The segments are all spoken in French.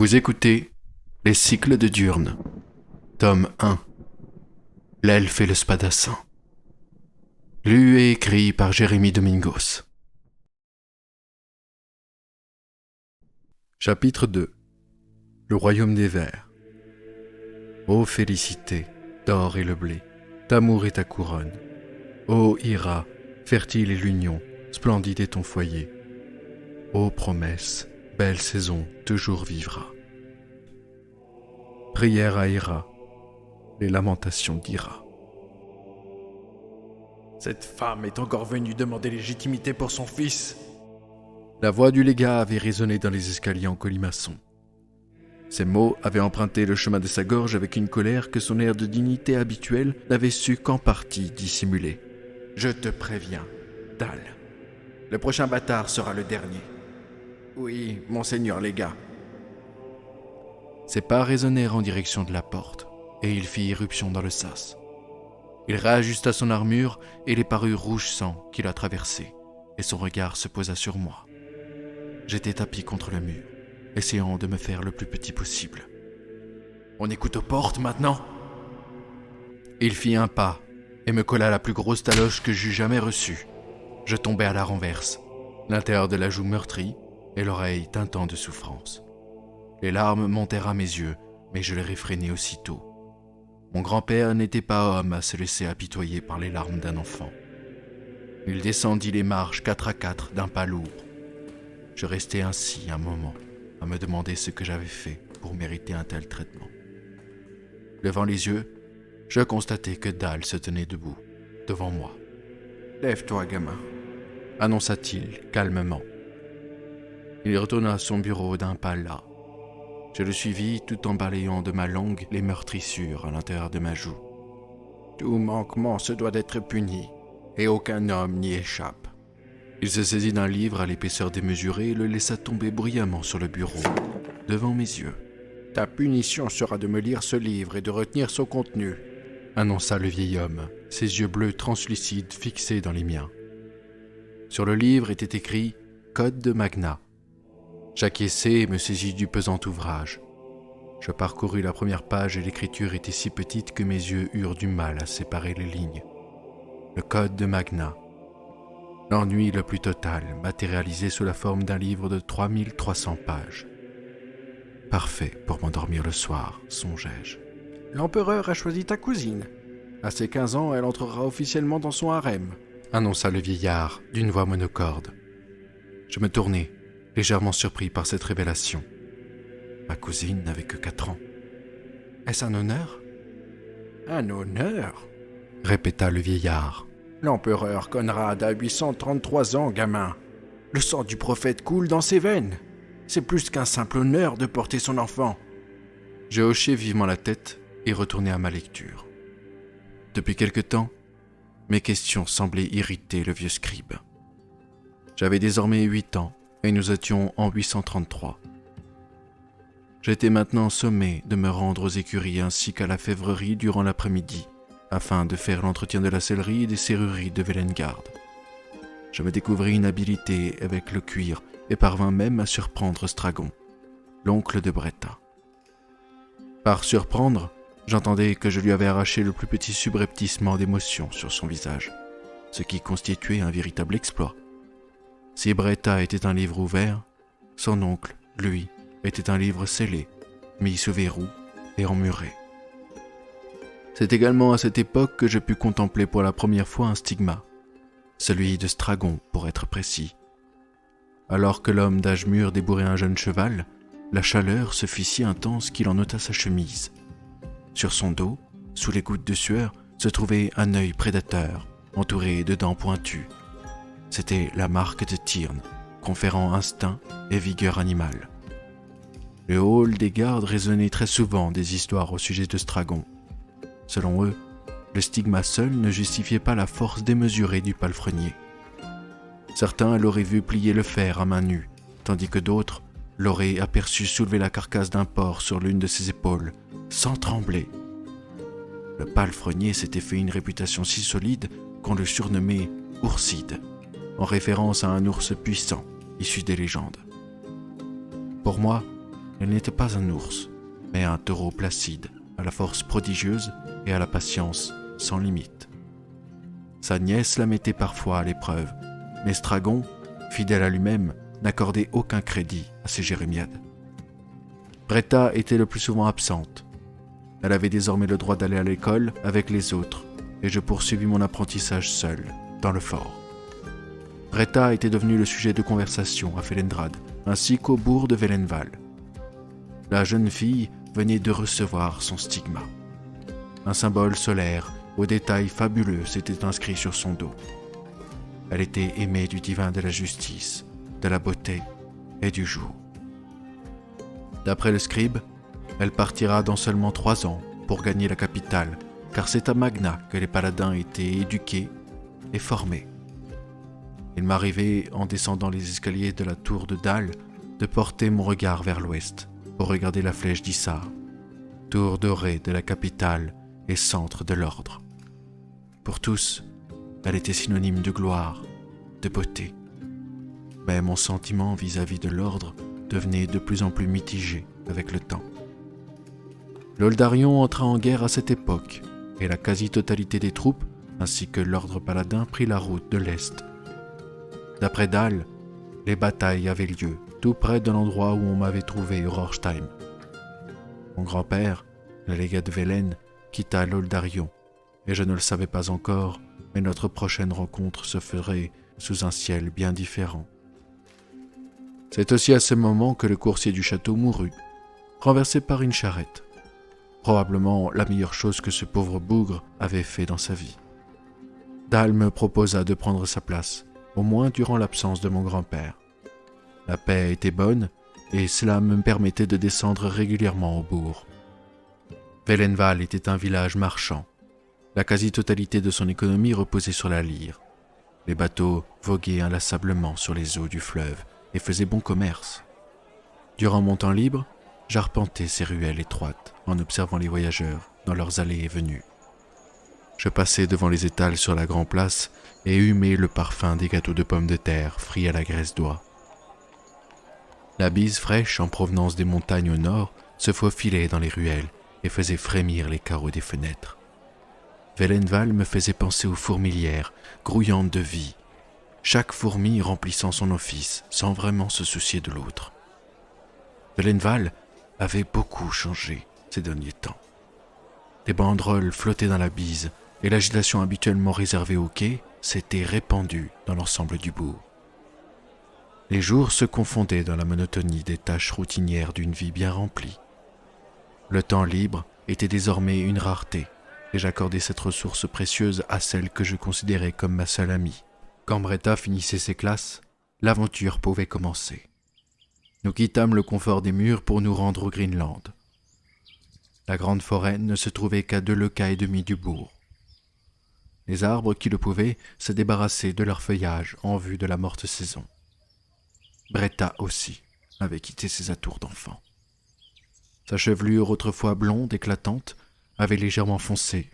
Vous écoutez Les cycles de Diurne, tome 1, L'elfe et le spadassin. Lu et écrit par Jérémy Domingos. Chapitre 2. Le royaume des vers. Ô félicité, d'or et le blé, d'amour est ta couronne. Ô Ira, fertile est l'union, splendide est ton foyer. Ô promesse, belle saison, toujours vivra. Prière à Ira, les lamentations d'Ira. Cette femme est encore venue demander légitimité pour son fils. La voix du légat avait résonné dans les escaliers en colimaçon. Ces mots avaient emprunté le chemin de sa gorge avec une colère que son air de dignité habituel n'avait su qu'en partie dissimuler. « Je te préviens, Dal. Le prochain bâtard sera le dernier. »« Oui, monseigneur légat. » Ses pas résonnèrent en direction de la porte, et il fit irruption dans le sas. Il réajusta son armure et les parures rouge sang qui la traversaient, et son regard se posa sur moi. J'étais tapis contre le mur, essayant de me faire le plus petit possible. « On écoute aux portes maintenant ?» Il fit un pas et me colla la plus grosse taloche que j'eus jamais reçue. Je tombai à la renverse, l'intérieur de la joue meurtrie et l'oreille tintant de souffrance. Les larmes montèrent à mes yeux, mais je les réfrénai aussitôt. Mon grand-père n'était pas homme à se laisser apitoyer par les larmes d'un enfant. Il descendit les marches 4 à 4 d'un pas lourd. Je restai ainsi un moment, à me demander ce que j'avais fait pour mériter un tel traitement. Levant les yeux, je constatai que Dal se tenait debout, devant moi. « Lève-toi, gamin, » annonça-t-il calmement. Il retourna à son bureau d'un pas las. Je le suivis tout en balayant de ma langue les meurtrissures à l'intérieur de ma joue. « Tout manquement se doit d'être puni, et aucun homme n'y échappe. » Il se saisit d'un livre à l'épaisseur démesurée et le laissa tomber bruyamment sur le bureau, devant mes yeux. « Ta punition sera de me lire ce livre et de retenir son contenu, » annonça le vieil homme, ses yeux bleus translucides fixés dans les miens. Sur le livre était écrit « Code de Magna ». J'acquiesçai et me saisis du pesant ouvrage. Je parcourus la première page et l'écriture était si petite que mes yeux eurent du mal à séparer les lignes. Le Code de Magna. L'ennui le plus total, matérialisé sous la forme d'un livre de 3300 pages. Parfait pour m'endormir le soir, songeai-je. L'empereur a choisi ta cousine. À ses 15 ans, elle entrera officiellement dans son harem, annonça le vieillard d'une voix monocorde. Je me tournai, légèrement surpris par cette révélation. Ma cousine n'avait que 4 ans. Est-ce un honneur ? Un honneur ? Répéta le vieillard. L'empereur Conrad a 833 ans, gamin. Le sang du prophète coule dans ses veines. C'est plus qu'un simple honneur de porter son enfant. Je hochai vivement la tête et retournai à ma lecture. Depuis quelque temps, mes questions semblaient irriter le vieux scribe. J'avais désormais 8 ans et nous étions en 833. J'étais maintenant sommé de me rendre aux écuries ainsi qu'à la févrerie durant l'après-midi, afin de faire l'entretien de la sellerie et des serrureries de Vellengarde. Je me découvris une habileté avec le cuir et parvins même à surprendre Stragon, l'oncle de Bretta. Par surprendre, j'entendais que je lui avais arraché le plus petit subrepticement d'émotion sur son visage, ce qui constituait un véritable exploit. Si Bretta était un livre ouvert, son oncle, lui, était un livre scellé, mis sous verrou et emmuré. C'est également à cette époque que je pus contempler pour la première fois un stigma, celui de Stragon pour être précis. Alors que l'homme d'âge mûr débourrait un jeune cheval, la chaleur se fit si intense qu'il en ôta sa chemise. Sur son dos, sous les gouttes de sueur, se trouvait un œil prédateur, entouré de dents pointues. C'était la marque de Tyrne, conférant instinct et vigueur animale. Le hall des gardes résonnait très souvent des histoires au sujet de Stragon. Selon eux, le stigma seul ne justifiait pas la force démesurée du palefrenier. Certains l'auraient vu plier le fer à main nue, tandis que d'autres l'auraient aperçu soulever la carcasse d'un porc sur l'une de ses épaules, sans trembler. Le palefrenier s'était fait une réputation si solide qu'on le surnommait « Ourside », en référence à un ours puissant, issu des légendes. Pour moi, Elle n'était pas un ours, mais un taureau placide, à la force prodigieuse et à la patience sans limite. Sa nièce la mettait parfois à l'épreuve, mais Stragon, fidèle à lui-même, n'accordait aucun crédit à ses jérémiades. Bretta était le plus souvent absente. Elle avait désormais le droit d'aller à l'école avec les autres, et je poursuivis mon apprentissage seul, dans le fort. Bretta était devenue le sujet de conversation à Felendrad, ainsi qu'au bourg de Velenval. La jeune fille venait de recevoir son stigma. Un symbole solaire, aux détails fabuleux, s'était inscrit sur son dos. Elle était aimée du divin de la justice, de la beauté et du jour. D'après le scribe, elle partira dans seulement 3 ans pour gagner la capitale, car c'est à Magna que les paladins étaient éduqués et formés. Il m'arrivait, en descendant les escaliers de la tour de Dal, de porter mon regard vers l'ouest pour regarder la flèche d'Issar, tour dorée de la capitale et centre de l'ordre. Pour tous, elle était synonyme de gloire, de beauté. Mais mon sentiment vis-à-vis de l'ordre devenait de plus en plus mitigé avec le temps. L'Oldarion entra en guerre à cette époque, et la quasi-totalité des troupes, ainsi que l'ordre paladin, prit la route de l'Est. D'après Dal, les batailles avaient lieu, tout près de l'endroit où on m'avait trouvé au Rorstheim. Mon grand-père, le légat de Velen, quitta l'Oldarion, et je ne le savais pas encore, mais notre prochaine rencontre se ferait sous un ciel bien différent. C'est aussi à ce moment que le coursier du château mourut, renversé par une charrette. Probablement la meilleure chose que ce pauvre bougre avait fait dans sa vie. Dal me proposa de prendre sa place, au moins durant l'absence de mon grand-père. La paix était bonne, et cela me permettait de descendre régulièrement au bourg. Velenval était un village marchand. La quasi-totalité de son économie reposait sur la lyre. Les bateaux voguaient inlassablement sur les eaux du fleuve et faisaient bon commerce. Durant mon temps libre, j'arpentais ces ruelles étroites en observant les voyageurs dans leurs allées et venues. Je passais devant les étals sur la grande place et humais le parfum des gâteaux de pommes de terre frits à la graisse d'oie. La bise fraîche en provenance des montagnes au nord se faufilait dans les ruelles et faisait frémir les carreaux des fenêtres. Velenval me faisait penser aux fourmilières, grouillantes de vie, chaque fourmi remplissant son office sans vraiment se soucier de l'autre. Velenval avait beaucoup changé ces derniers temps. Des banderoles flottaient dans la bise et l'agitation habituellement réservée aux quais s'était répandue dans l'ensemble du bourg. Les jours se confondaient dans la monotonie des tâches routinières d'une vie bien remplie. Le temps libre était désormais une rareté, et j'accordais cette ressource précieuse à celle que je considérais comme ma seule amie. Quand Bretta finissait ses classes, l'aventure pouvait commencer. Nous quittâmes le confort des murs pour nous rendre au Greenland. La grande forêt ne se trouvait qu'à 2 lieues et demie du bourg. Les arbres qui le pouvaient se débarrassaient de leur feuillage en vue de la morte saison. Bretta aussi avait quitté ses atours d'enfant. Sa chevelure autrefois blonde éclatante avait légèrement foncé.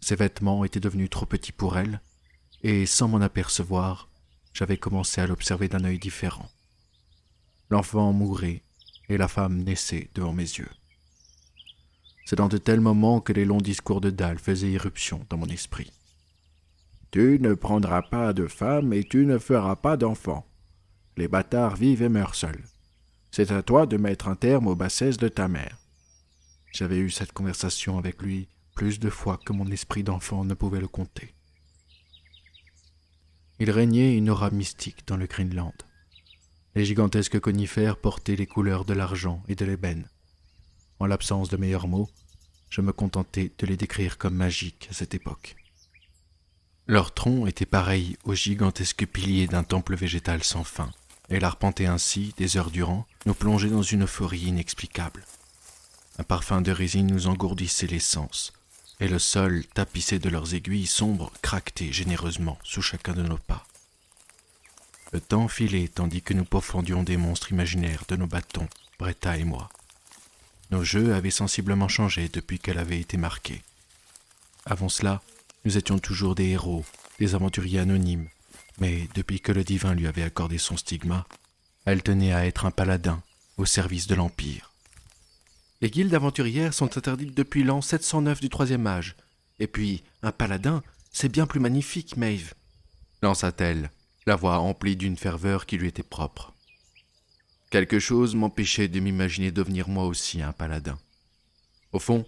Ses vêtements étaient devenus trop petits pour elle, et sans m'en apercevoir, j'avais commencé à l'observer d'un œil différent. L'enfant mourait, et la femme naissait devant mes yeux. C'est dans de tels moments que les longs discours de Dal faisaient irruption dans mon esprit. « Tu ne prendras pas de femme et tu ne feras pas d'enfant. Les bâtards vivent et meurent seuls. C'est à toi de mettre un terme aux bassesses de ta mère. » J'avais eu cette conversation avec lui plus de fois que mon esprit d'enfant ne pouvait le compter. Il régnait une aura mystique dans le Greenland. Les gigantesques conifères portaient les couleurs de l'argent et de l'ébène. En l'absence de meilleurs mots, je me contentais de les décrire comme magiques à cette époque. Leurs troncs étaient pareils aux gigantesques piliers d'un temple végétal sans fin, et l'arpenter ainsi, des heures durant, nous plongeait dans une euphorie inexplicable. Un parfum de résine nous engourdissait les sens, et le sol, tapissé de leurs aiguilles sombres, craquetait généreusement sous chacun de nos pas. Le temps filait tandis que nous pourfendions des monstres imaginaires de nos bâtons, Bretta et moi. Nos jeux avaient sensiblement changé depuis qu'elle avait été marquée. Avant cela, nous étions toujours des héros, des aventuriers anonymes, mais depuis que le divin lui avait accordé son stigma, elle tenait à être un paladin, au service de l'Empire. Les guildes aventurières sont interdites depuis l'an 709 du Troisième Âge. Et puis, un paladin, c'est bien plus magnifique, Maeve, lança-t-elle, la voix emplie d'une ferveur qui lui était propre. Quelque chose m'empêchait de m'imaginer devenir moi aussi un paladin. Au fond,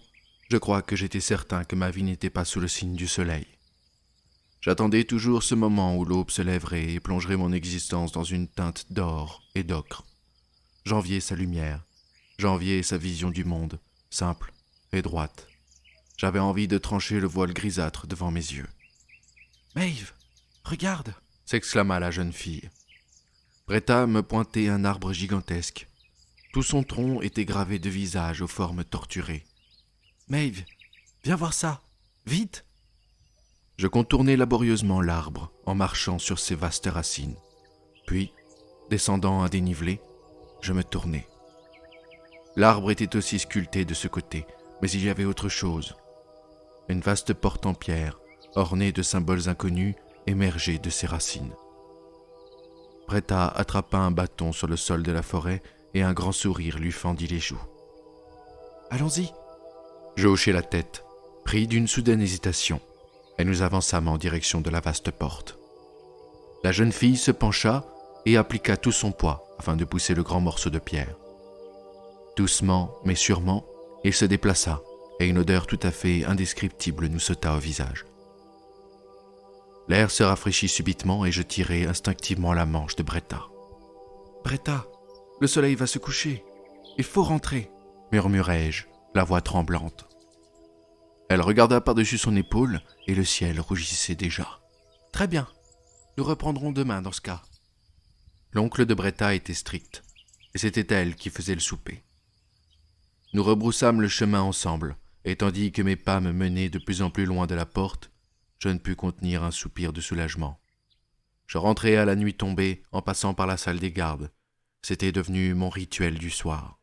je crois que j'étais certain que ma vie n'était pas sous le signe du soleil. J'attendais toujours ce moment où l'aube se lèverait et plongerait mon existence dans une teinte d'or et d'ocre. J'enviais sa lumière, j'enviais sa vision du monde, simple et droite. J'avais envie de trancher le voile grisâtre devant mes yeux. « Maeve, regarde !» s'exclama la jeune fille. Bretta me pointait un arbre gigantesque. Tout son tronc était gravé de visages aux formes torturées. « Maeve, viens voir ça, vite !» Je contournai laborieusement l'arbre en marchant sur ses vastes racines. Puis, descendant un dénivelé, je me tournai. L'arbre était aussi sculpté de ce côté, mais il y avait autre chose. Une vaste porte en pierre, ornée de symboles inconnus, émergeait de ses racines. Bretta attrapa un bâton sur le sol de la forêt et un grand sourire lui fendit les joues. « Allons-y !» Je hochai la tête, pris d'une soudaine hésitation, et nous avançâmes en direction de la vaste porte. La jeune fille se pencha et appliqua tout son poids afin de pousser le grand morceau de pierre. Doucement mais sûrement, il se déplaça et une odeur tout à fait indescriptible nous sauta au visage. L'air se rafraîchit subitement et je tirai instinctivement la manche de Bretta. « Bretta, le soleil va se coucher. Il faut rentrer, » murmurai-je, la voix tremblante. Elle regarda par-dessus son épaule et le ciel rougissait déjà. « Très bien, nous reprendrons demain dans ce cas. » L'oncle de Bretta était strict, et c'était elle qui faisait le souper. Nous rebroussâmes le chemin ensemble, et tandis que mes pas me menaient de plus en plus loin de la porte, je ne pus contenir un soupir de soulagement. Je rentrai à la nuit tombée en passant par la salle des gardes. C'était devenu mon rituel du soir.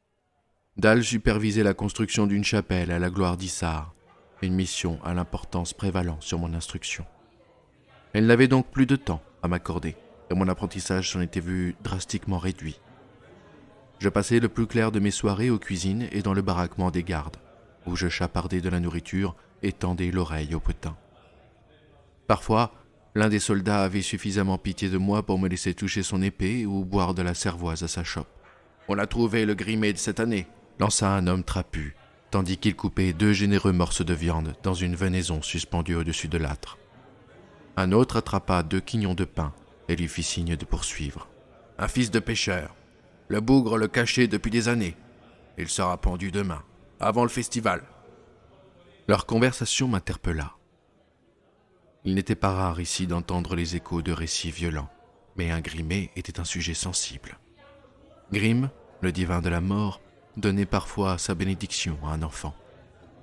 Dal supervisait la construction d'une chapelle à la gloire d'Issar, une mission à l'importance prévalant sur mon instruction. Elle n'avait donc plus de temps à m'accorder, et mon apprentissage s'en était vu drastiquement réduit. Je passais le plus clair de mes soirées aux cuisines et dans le baraquement des gardes, où je chapardais de la nourriture et tendais l'oreille au potin. Parfois, l'un des soldats avait suffisamment pitié de moi pour me laisser toucher son épée ou boire de la cervoise à sa chope. « On a trouvé le grimé de cette année !» lança un homme trapu, tandis qu'il coupait 2 généreux morceaux de viande dans une venaison suspendue au-dessus de l'âtre. Un autre attrapa 2 quignons de pain et lui fit signe de poursuivre. « Un fils de pêcheur. Le bougre le cachait depuis des années. Il sera pendu demain, avant le festival. » Leur conversation m'interpella. Il n'était pas rare ici d'entendre les échos de récits violents, mais un grimé était un sujet sensible. Grim, le divin de la mort, donnait parfois sa bénédiction à un enfant.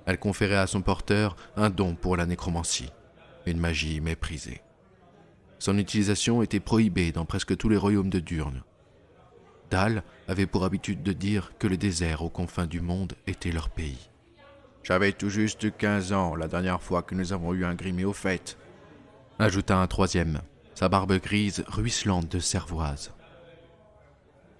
Elle conférait à son porteur un don pour la nécromancie, une magie méprisée. Son utilisation était prohibée dans presque tous les royaumes de Durne. Dal avait pour habitude de dire que le désert aux confins du monde était leur pays. « J'avais tout juste 15 ans la dernière fois que nous avons eu un grimé au fait, » ajouta un troisième, sa barbe grise ruisselante de cervoise.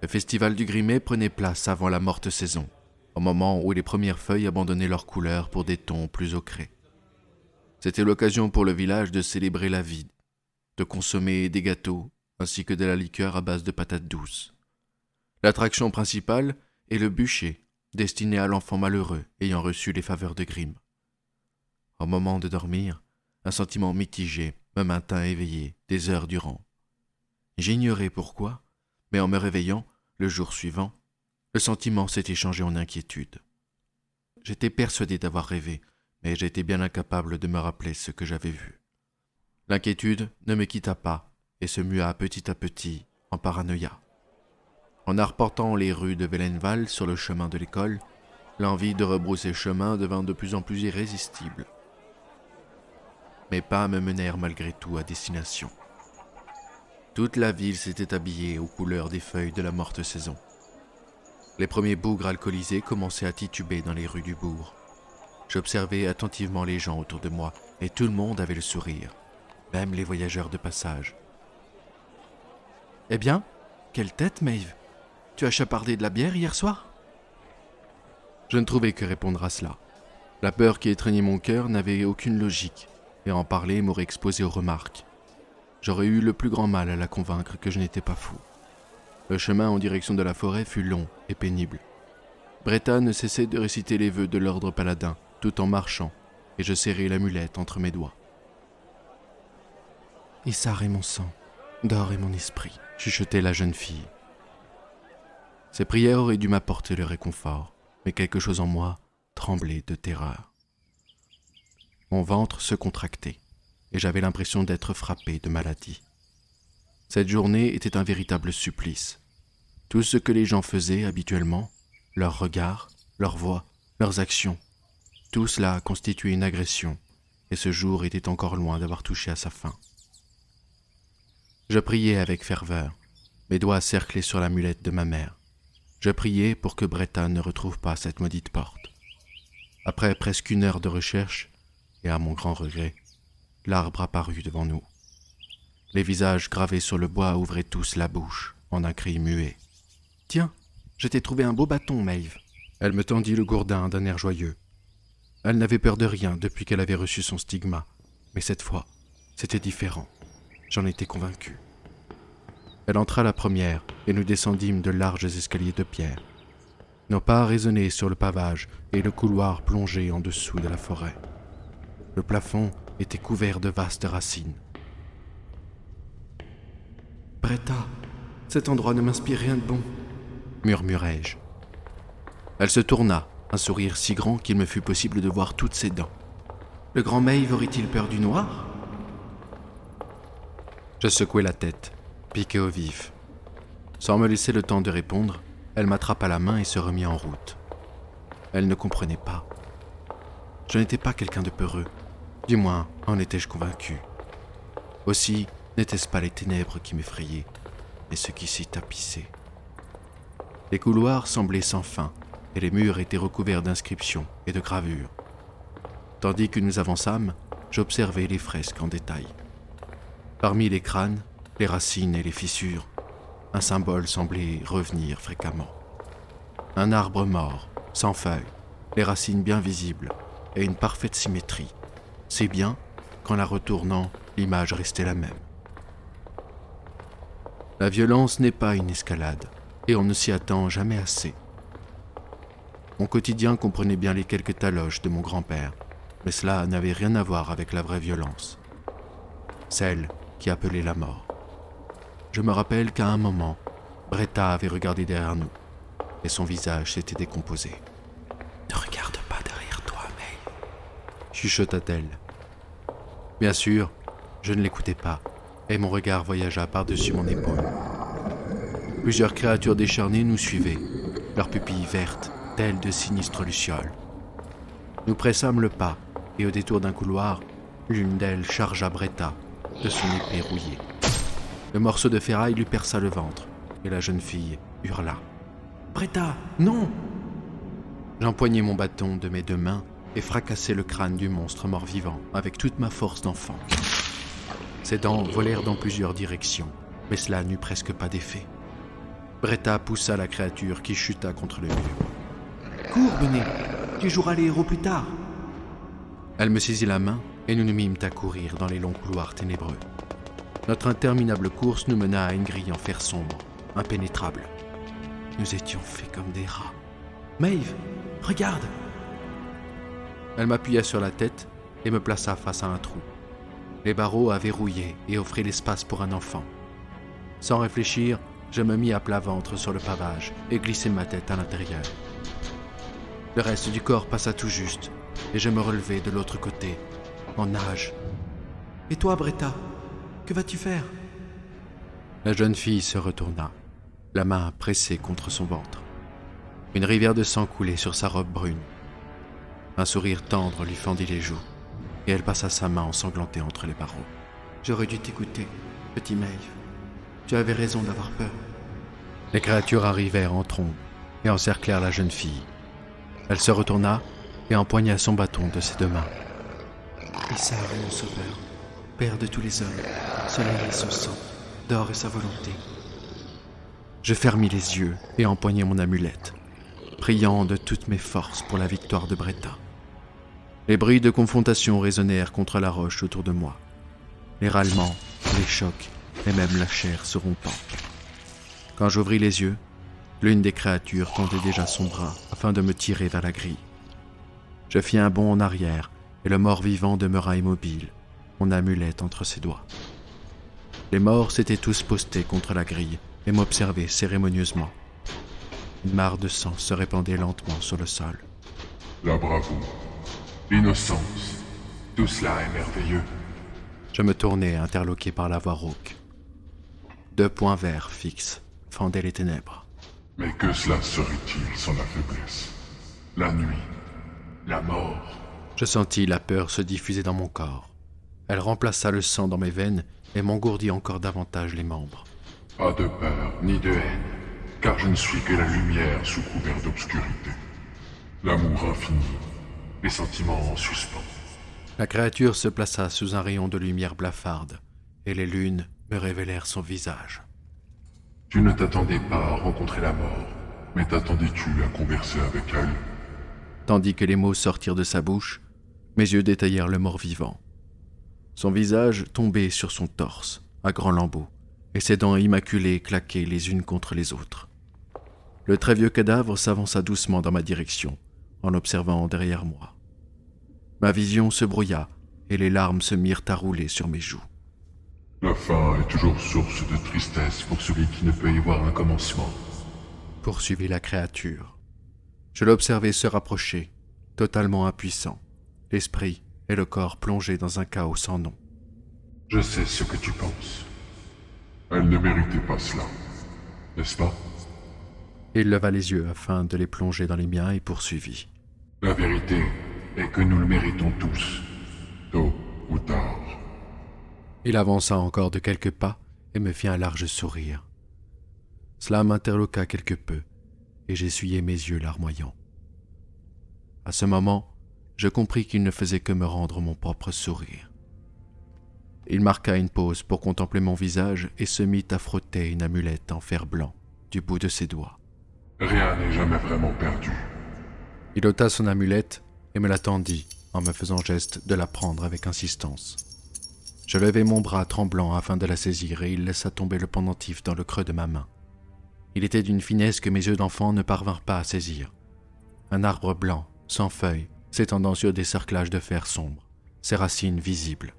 Le festival du grimé prenait place avant la morte saison, au moment où les premières feuilles abandonnaient leur couleur pour des tons plus ocrés. C'était l'occasion pour le village de célébrer la vie, de consommer des gâteaux ainsi que de la liqueur à base de patates douces. L'attraction principale est le bûcher, destiné à l'enfant malheureux ayant reçu les faveurs de Grim. Au moment de dormir, un sentiment mitigé me maintint éveillé des heures durant. J'ignorais pourquoi, mais en me réveillant, le jour suivant, le sentiment s'était changé en inquiétude. J'étais persuadé d'avoir rêvé, mais j'étais bien incapable de me rappeler ce que j'avais vu. L'inquiétude ne me quitta pas et se mua petit à petit en paranoïa. En arpentant les rues de Vellenval sur le chemin de l'école, l'envie de rebrousser chemin devint de plus en plus irrésistible. Mes pas me menèrent malgré tout à destination. Toute la ville s'était habillée aux couleurs des feuilles de la morte saison. Les premiers bougres alcoolisés commençaient à tituber dans les rues du bourg. J'observais attentivement les gens autour de moi, et tout le monde avait le sourire, même les voyageurs de passage. « Eh bien, quelle tête, Maeve ?» Tu as chapardé de la bière hier soir ?» Je ne trouvais que répondre à cela. La peur qui étreignait mon cœur n'avait aucune logique, et en parler m'aurait exposé aux remarques. J'aurais eu le plus grand mal à la convaincre que je n'étais pas fou. Le chemin en direction de la forêt fut long et pénible. Bretta ne cessait de réciter les vœux de l'ordre paladin, tout en marchant, et je serrais l'amulette entre mes doigts. « Issar est mon sang, d'or est mon esprit », chuchotait la jeune fille. Ces prières auraient dû m'apporter le réconfort, mais quelque chose en moi tremblait de terreur. Mon ventre se contractait, et j'avais l'impression d'être frappé de maladie. Cette journée était un véritable supplice. Tout ce que les gens faisaient habituellement, leurs regards, leurs voix, leurs actions, tout cela constituait une agression, et ce jour était encore loin d'avoir touché à sa fin. Je priais avec ferveur, mes doigts cerclés sur l'amulette de ma mère. Je priais pour que Bretta ne retrouve pas cette maudite porte. Après presque 1 heure de recherche, et à mon grand regret, l'arbre apparut devant nous. Les visages gravés sur le bois ouvraient tous la bouche, en un cri muet. « Tiens, je t'ai trouvé un beau bâton, Maeve. » Elle me tendit le gourdin d'un air joyeux. Elle n'avait peur de rien depuis qu'elle avait reçu son stigma, mais cette fois, c'était différent. J'en étais convaincu. Elle entra la première, et nous descendîmes de larges escaliers de pierre. Nos pas résonnaient sur le pavage, et le couloir plongeait en dessous de la forêt. Le plafond était couvert de vastes racines. « Bretta, cet endroit ne m'inspire rien de bon, » murmurai-je. Elle se tourna, un sourire si grand qu'il me fut possible de voir toutes ses dents. « Le grand Maeve aurait-il peur du noir ?» Je secouai la tête, piqué au vif. Sans me laisser le temps de répondre, elle m'attrapa la main et se remit en route. Elle ne comprenait pas. Je n'étais pas quelqu'un de peureux, du moins en étais-je convaincu. Aussi n'était-ce pas les ténèbres qui m'effrayaient, mais ce qui s'y tapissait. Les couloirs semblaient sans fin, et les murs étaient recouverts d'inscriptions et de gravures. Tandis que nous avançâmes, j'observais les fresques en détail. Parmi les crânes, les racines et les fissures, un symbole semblait revenir fréquemment. Un arbre mort, sans feuilles, les racines bien visibles et une parfaite symétrie, si bien qu'en la retournant, l'image restait la même. La violence n'est pas une escalade, et on ne s'y attend jamais assez. Mon quotidien comprenait bien les quelques taloches de mon grand-père, mais cela n'avait rien à voir avec la vraie violence, celle qui appelait la mort. Je me rappelle qu'à un moment, Bretta avait regardé derrière nous, et son visage s'était décomposé. « Ne regarde pas derrière toi, May, » chuchota-t-elle. Bien sûr, je ne l'écoutais pas, et mon regard voyagea par-dessus mon épaule. Plusieurs créatures décharnées nous suivaient, leurs pupilles vertes, telles de sinistres lucioles. Nous pressâmes le pas, et au détour d'un couloir, l'une d'elles chargea Bretta de son épée rouillée. Le morceau de ferraille lui perça le ventre, et la jeune fille hurla. « Bretta, non !» J'empoignai mon bâton de mes 2 mains et fracassai le crâne du monstre mort-vivant avec toute ma force d'enfant. Ses dents volèrent dans plusieurs directions, mais cela n'eut presque pas d'effet. Bretta poussa la créature qui chuta contre le mur. « Cours, Benet, tu joueras les héros plus tard !» Elle me saisit la main et nous nous mîmes à courir dans les longs couloirs ténébreux. Notre interminable course nous mena à une grille en fer sombre, impénétrable. Nous étions faits comme des rats. « Maeve, regarde !» Elle m'appuya sur la tête et me plaça face à un trou. Les barreaux avaient rouillé et offraient l'espace pour un enfant. Sans réfléchir, je me mis à plat ventre sur le pavage et glissai ma tête à l'intérieur. Le reste du corps passa tout juste, et je me relevai de l'autre côté, en nage. « Et toi, Bretta, que vas-tu faire ?» La jeune fille se retourna, la main pressée contre son ventre. Une rivière de sang coulait sur sa robe brune. Un sourire tendre lui fendit les joues, et elle passa sa main ensanglantée entre les barreaux. « J'aurais dû t'écouter, petit Maeve. Tu avais raison d'avoir peur. » Les créatures arrivèrent en trombe et encerclèrent la jeune fille. Elle se retourna et empoigna son bâton de ses 2 mains. « Issar est mon sauveur, père de tous les hommes, soleil et son sang, d'or et sa volonté. » Je fermis les yeux et empoignai mon amulette, priant de toutes mes forces pour la victoire de Bretta. Les bruits de confrontation résonnèrent contre la roche autour de moi. Les râlements, les chocs et même la chair se rompant. Quand j'ouvris les yeux, l'une des créatures tendait déjà son bras afin de me tirer vers la grille. Je fis un bond en arrière et le mort-vivant demeura immobile, mon amulette entre ses doigts. Les morts s'étaient tous postés contre la grille et m'observaient cérémonieusement. Une mare de sang se répandait lentement sur le sol. La bravoure, l'innocence, tout cela est merveilleux. Je me tournai, interloqué par la voix rauque. 2 points verts fixes fendaient les ténèbres. Mais que cela serait-il sans la faiblesse? La nuit, la mort. Je sentis la peur se diffuser dans mon corps. Elle remplaça le sang dans mes veines et m'engourdit encore davantage les membres. Pas de peur ni de haine, car je ne suis que la lumière sous couvert d'obscurité. L'amour infini, les sentiments en suspens. La créature se plaça sous un rayon de lumière blafarde, et les lunes me révélèrent son visage. Tu ne t'attendais pas à rencontrer la mort, mais t'attendais-tu à converser avec elle? Tandis que les mots sortirent de sa bouche, mes yeux détaillèrent le mort-vivant. Son visage tombait sur son torse, à grands lambeaux, et ses dents immaculées claquaient les unes contre les autres. Le très vieux cadavre s'avança doucement dans ma direction, en observant derrière moi. Ma vision se brouilla, et les larmes se mirent à rouler sur mes joues. La fin est toujours source de tristesse pour celui qui ne peut y voir un commencement. Poursuivit la créature. Je l'observai se rapprocher, totalement impuissant, l'esprit et le corps plongés dans un chaos sans nom. Je sais ce que tu penses. Elle ne méritait pas cela, n'est-ce pas? Il leva les yeux afin de les plonger dans les miens et poursuivit. La vérité est que nous le méritons tous, tôt ou tard. Il avança encore de quelques pas et me fit un large sourire. Cela m'interloqua quelque peu, et j'essuyai mes yeux larmoyants. À ce moment, je compris qu'il ne faisait que me rendre mon propre sourire. Il marqua une pause pour contempler mon visage et se mit à frotter une amulette en fer blanc du bout de ses doigts. Rien n'est jamais vraiment perdu. Il ôta son amulette et me la tendit en me faisant geste de la prendre avec insistance. Je levai mon bras tremblant afin de la saisir et il laissa tomber le pendentif dans le creux de ma main. Il était d'une finesse que mes yeux d'enfant ne parvinrent pas à saisir. Un arbre blanc, sans feuilles, s'étendant sur des cerclages de fer sombre, ses racines visibles.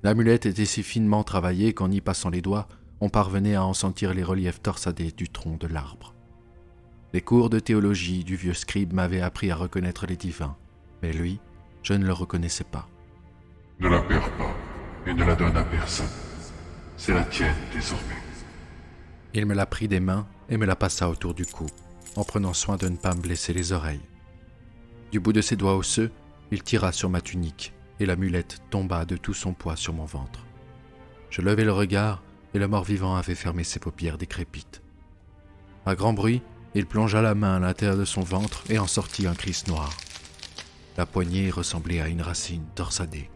L'amulette était si finement travaillée qu'en y passant les doigts, on parvenait à en sentir les reliefs torsadés du tronc de l'arbre. Les cours de théologie du vieux scribe m'avaient appris à reconnaître les divins, mais lui, je ne le reconnaissais pas. Ne la perds pas et ne la donne à personne. C'est la tienne désormais. Il me la prit des mains et me la passa autour du cou, en prenant soin de ne pas me blesser les oreilles. Du bout de ses doigts osseux, il tira sur ma tunique, et l'amulette tomba de tout son poids sur mon ventre. Je levai le regard, et le mort-vivant avait fermé ses paupières décrépites. À grand bruit, il plongea la main à l'intérieur de son ventre et en sortit un Christ noir. La poignée ressemblait à une racine torsadée.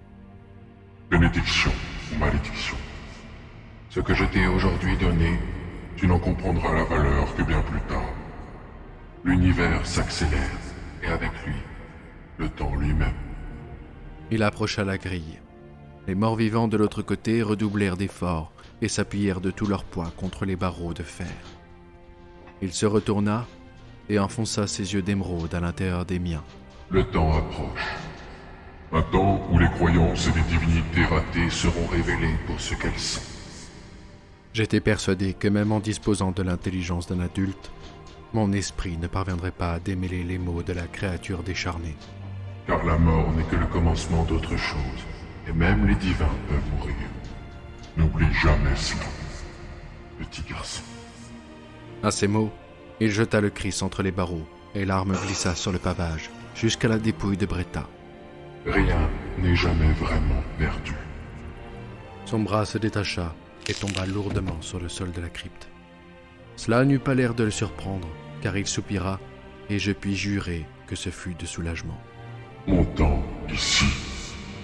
Bénédiction ou malédiction. Ce que je t'ai aujourd'hui donné, tu n'en comprendras la valeur que bien plus tard. L'univers s'accélère, et avec lui, le temps lui-même. Il approcha la grille. Les morts-vivants de l'autre côté redoublèrent d'efforts et s'appuyèrent de tout leur poids contre les barreaux de fer. Il se retourna et enfonça ses yeux d'émeraude à l'intérieur des miens. Le temps approche. Un temps où les croyances et les divinités ratées seront révélées pour ce qu'elles sont. J'étais persuadé que même en disposant de l'intelligence d'un adulte, mon esprit ne parviendrait pas à démêler les mots de la créature décharnée. Car la mort n'est que le commencement d'autre chose, et même les divins peuvent mourir. N'oublie jamais cela, petit garçon. À ces mots, il jeta le Christ entre les barreaux, et l'arme glissa sur le pavage, jusqu'à la dépouille de Bretta. Rien n'est jamais vraiment perdu. Son bras se détacha et tomba lourdement sur le sol de la crypte. Cela n'eut pas l'air de le surprendre, car il soupira, et je puis jurer que ce fut de soulagement. Mon temps, ici,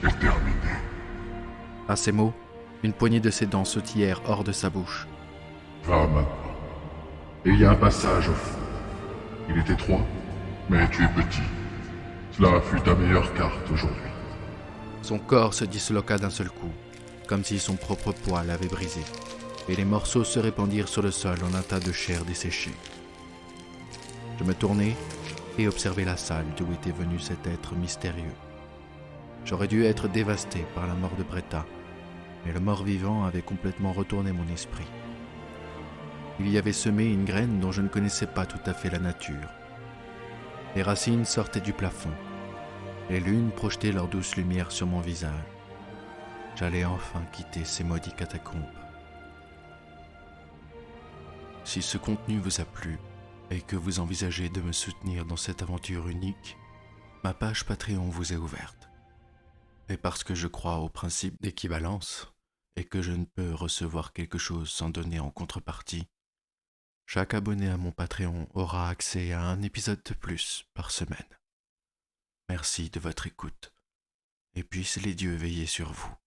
est terminé. À ces mots, une poignée de ses dents sautillèrent hors de sa bouche. Va maintenant. et il y a un passage au fond. Il est étroit, mais tu es petit. Cela fut ta meilleure carte aujourd'hui. Son corps se disloqua d'un seul coup, comme si son propre poids l'avait brisé, et les morceaux se répandirent sur le sol en un tas de chair desséchée. Je me tournai et observai la salle d'où était venu cet être mystérieux. J'aurais dû être dévasté par la mort de Bretta, mais le mort-vivant avait complètement retourné mon esprit. Il y avait semé une graine dont je ne connaissais pas tout à fait la nature. Les racines sortaient du plafond. Les lunes projetaient leur douce lumière sur mon visage. J'allais enfin quitter ces maudites catacombes. Si ce contenu vous a plu et que vous envisagez de me soutenir dans cette aventure unique, ma page Patreon vous est ouverte. Et parce que je crois au principe d'équivalence et que je ne peux recevoir quelque chose sans donner en contrepartie, chaque abonné à mon Patreon aura accès à un épisode de plus par semaine. Merci de votre écoute, et puissent les dieux veiller sur vous.